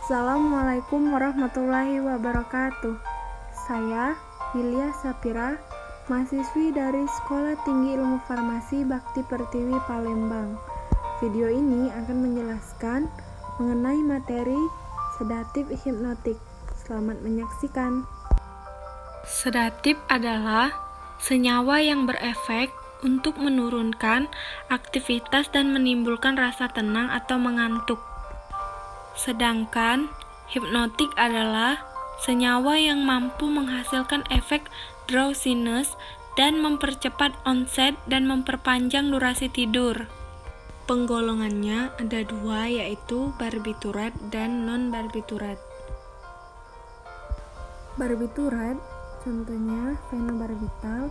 Assalamualaikum warahmatullahi wabarakatuh. Saya Yulia Sapira, mahasiswi dari Sekolah Tinggi Ilmu Farmasi Bakti Pertiwi Palembang. Video ini akan menjelaskan mengenai materi sedatif hipnotik. Selamat menyaksikan. Sedatif adalah senyawa yang berefek untuk menurunkan aktivitas dan menimbulkan rasa tenang atau mengantuk. Sedangkan hipnotik adalah senyawa yang mampu menghasilkan efek drowsiness dan mempercepat onset dan memperpanjang durasi tidur. Penggolongannya ada dua, yaitu barbiturat dan non-barbiturat. Barbiturat contohnya fenobarbital,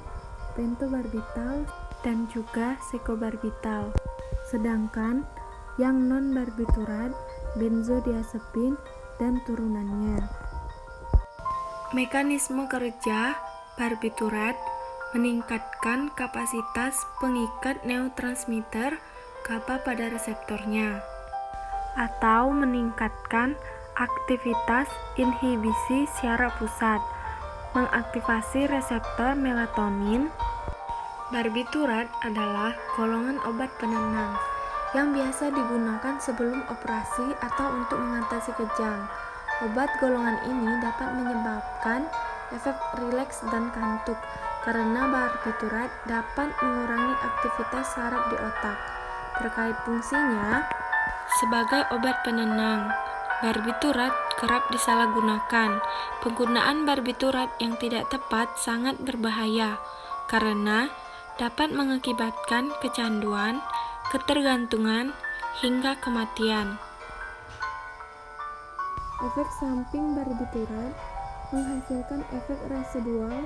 pentobarbital, dan juga sekobarbital. Sedangkan yang non-barbiturat benzodiazepin dan turunannya. Mekanisme kerja barbiturat meningkatkan kapasitas pengikat neurotransmitter GABA pada reseptornya, atau meningkatkan aktivitas inhibisi secara pusat, mengaktifasi reseptor melatonin. Barbiturat adalah golongan obat penenang yang biasa digunakan sebelum operasi atau untuk mengatasi kejang. Obat golongan ini dapat menyebabkan efek rileks dan kantuk karena barbiturat dapat mengurangi aktivitas saraf di otak. Terkait fungsinya, sebagai obat penenang, barbiturat kerap disalahgunakan. Penggunaan barbiturat yang tidak tepat sangat berbahaya karena dapat mengakibatkan kecanduan, ketergantungan, hingga kematian. Efek samping barbiturat menghasilkan efek residual,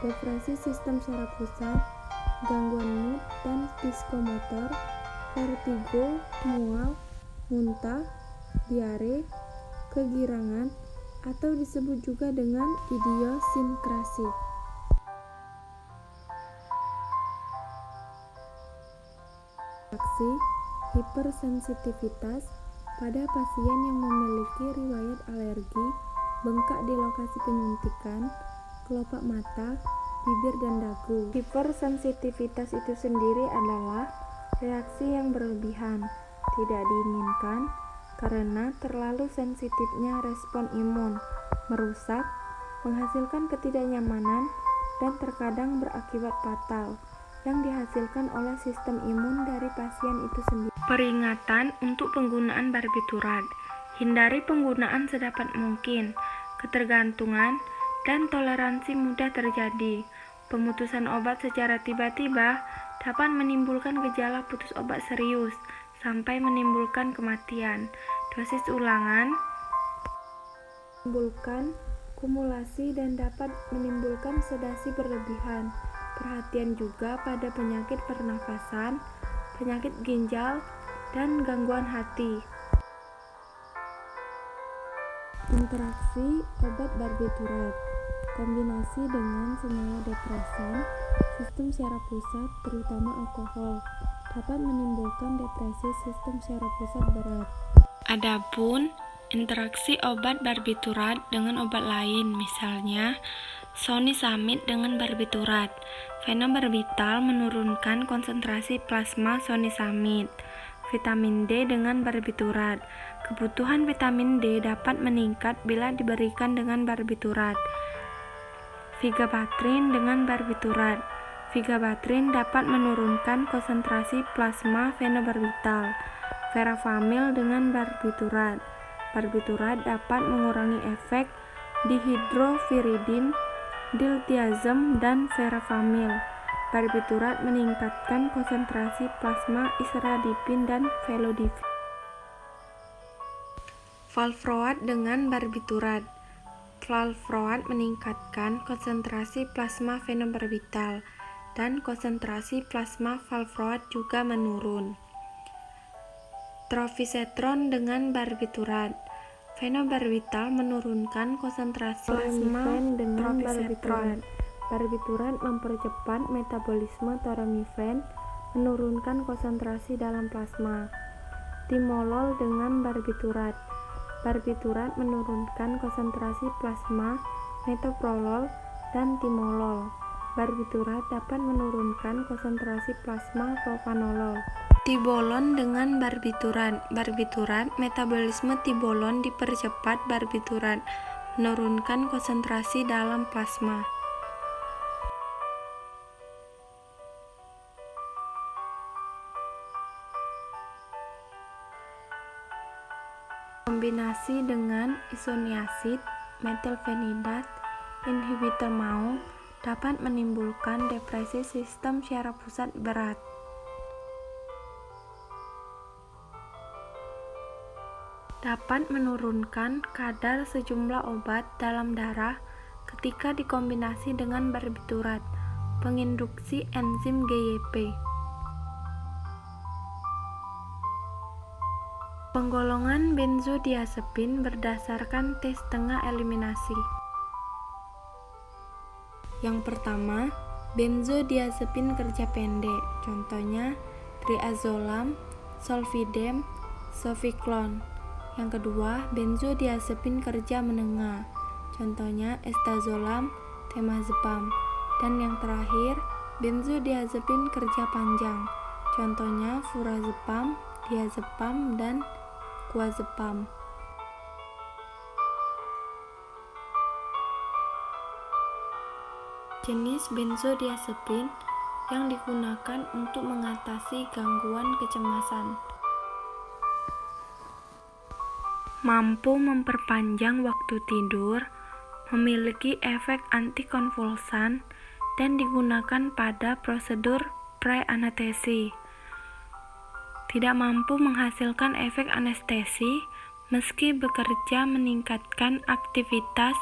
depresi sistem saraf pusat, gangguan mood dan psikomotor, vertigo, mual, muntah, diare, kegirangan, atau disebut juga dengan idiosinkrasi. Reaksi hipersensitivitas pada pasien yang memiliki riwayat alergi, bengkak di lokasi penyuntikan, kelopak mata, bibir, dan dagu. Hipersensitivitas itu sendiri adalah reaksi yang berlebihan, tidak diinginkan karena terlalu sensitifnya respon imun, merusak, menghasilkan ketidaknyamanan, dan terkadang berakibat fatal yang dihasilkan oleh sistem imun dari pasien itu sendiri. Peringatan untuk penggunaan barbiturat: hindari penggunaan sedapat mungkin. Ketergantungan dan toleransi mudah terjadi. Pemutusan obat secara tiba-tiba dapat menimbulkan gejala putus obat serius sampai menimbulkan kematian. Dosis ulangan menimbulkan kumulasi dan dapat menimbulkan sedasi berlebihan. Perhatian juga pada penyakit pernafasan, penyakit ginjal, dan gangguan hati. Interaksi obat barbiturat: kombinasi dengan senyawa depresan, sistem saraf pusat, terutama alkohol, dapat menimbulkan depresi sistem saraf pusat berat. Adapun interaksi obat barbiturat dengan obat lain, misalnya sonisamid dengan barbiturat. Fenobarbital menurunkan konsentrasi plasma sonisamid. Vitamin D dengan barbiturat. Kebutuhan vitamin D dapat meningkat bila diberikan dengan barbiturat. Vigabatrin dengan barbiturat. Vigabatrin dapat menurunkan konsentrasi plasma fenobarbital. Verapamil dengan barbiturat. Barbiturat dapat mengurangi efek dihidroviridin, diltiazem, dan verapamil. Barbiturat meningkatkan konsentrasi plasma isradipin dan velodipin. Valproat dengan barbiturat. Valproat meningkatkan konsentrasi plasma fenobarbital dan konsentrasi plasma valproat juga menurun. Trofisetron dengan barbiturat. Fenobarbital menurunkan konsentrasi plasma dengan trofisetron. Barbiturat mempercepat metabolisme toramifen, menurunkan konsentrasi dalam plasma. Timolol dengan barbiturat. barbiturat menurunkan konsentrasi plasma metoprolol dan timolol. Barbiturat dapat menurunkan konsentrasi plasma propanolol. Tibolon dengan barbiturat. Barbiturat, metabolisme tibolon dipercepat barbiturat, menurunkan konsentrasi dalam plasma. Kombinasi dengan isoniazid metilfenidat inhibitor MAO dapat menimbulkan depresi sistem syaraf pusat berat. Dapat menurunkan kadar sejumlah obat dalam darah ketika dikombinasi dengan barbiturat, penginduksi enzim GYP. Penggolongan benzodiazepin berdasarkan tes tengah eliminasi. Yang pertama, benzodiazepin kerja pendek, contohnya triazolam, solvidem, sofiklon. Yang kedua, benzodiazepin kerja menengah, contohnya estazolam, temazepam. Dan yang terakhir, benzodiazepin kerja panjang, contohnya furazepam, diazepam, dan kuazepam. Jenis benzodiazepin yang digunakan untuk mengatasi gangguan kecemasan. Mampu memperpanjang waktu tidur, memiliki efek antikonvulsan, dan digunakan pada prosedur pre-anestesi. Tidak mampu menghasilkan efek anestesi, meski bekerja meningkatkan aktivitas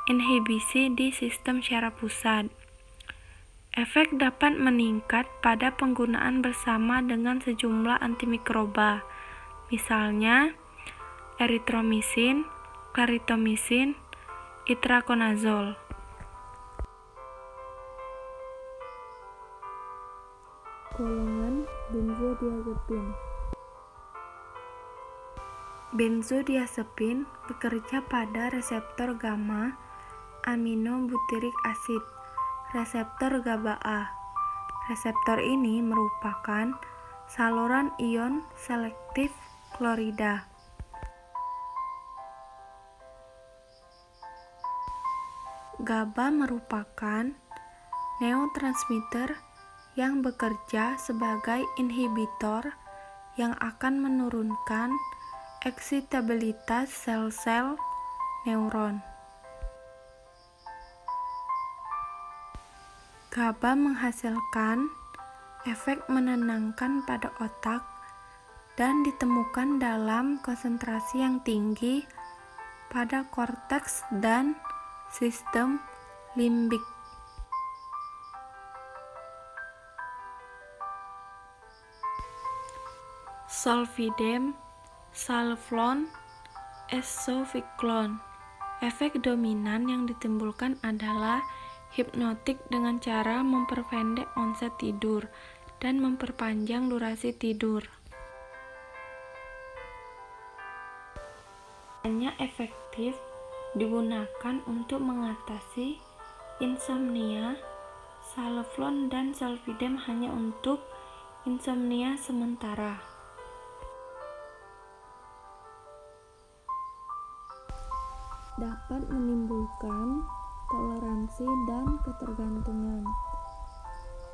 inhibisi di sistem syaraf pusat. Efek dapat meningkat pada penggunaan bersama dengan sejumlah antimikroba, misalnya eritromisin, klaritromisin, itrakonazol. Golongan benzodiazepin. Benzodiazepin bekerja pada reseptor gamma aminobutyric acid, reseptor GABA A. Reseptor ini merupakan saluran ion selektif klorida. GABA merupakan neurotransmitter yang bekerja sebagai inhibitor yang akan menurunkan eksitabilitas sel-sel neuron. GABA menghasilkan efek menenangkan pada otak dan ditemukan dalam konsentrasi yang tinggi pada korteks dan sistem limbik. Solvidem, salflon, esofiklon. Efek dominan yang ditimbulkan adalah hipnotik dengan cara memperpendek onset tidur dan memperpanjang durasi tidur. Hanya efektif digunakan untuk mengatasi insomnia. Salflon dan solvidem hanya untuk insomnia sementara. Dapat menimbulkan toleransi dan ketergantungan.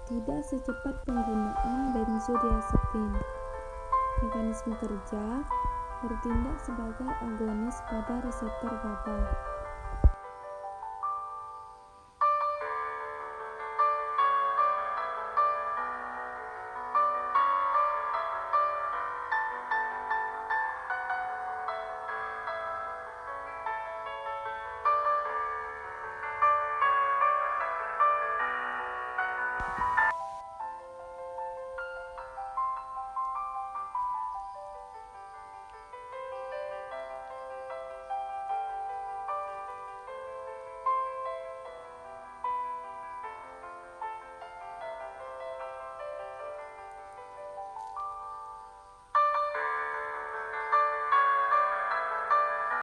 Tidak secepat penggunaan benzodiazepin. Mekanisme kerja bertindak sebagai agonis pada reseptor GABA.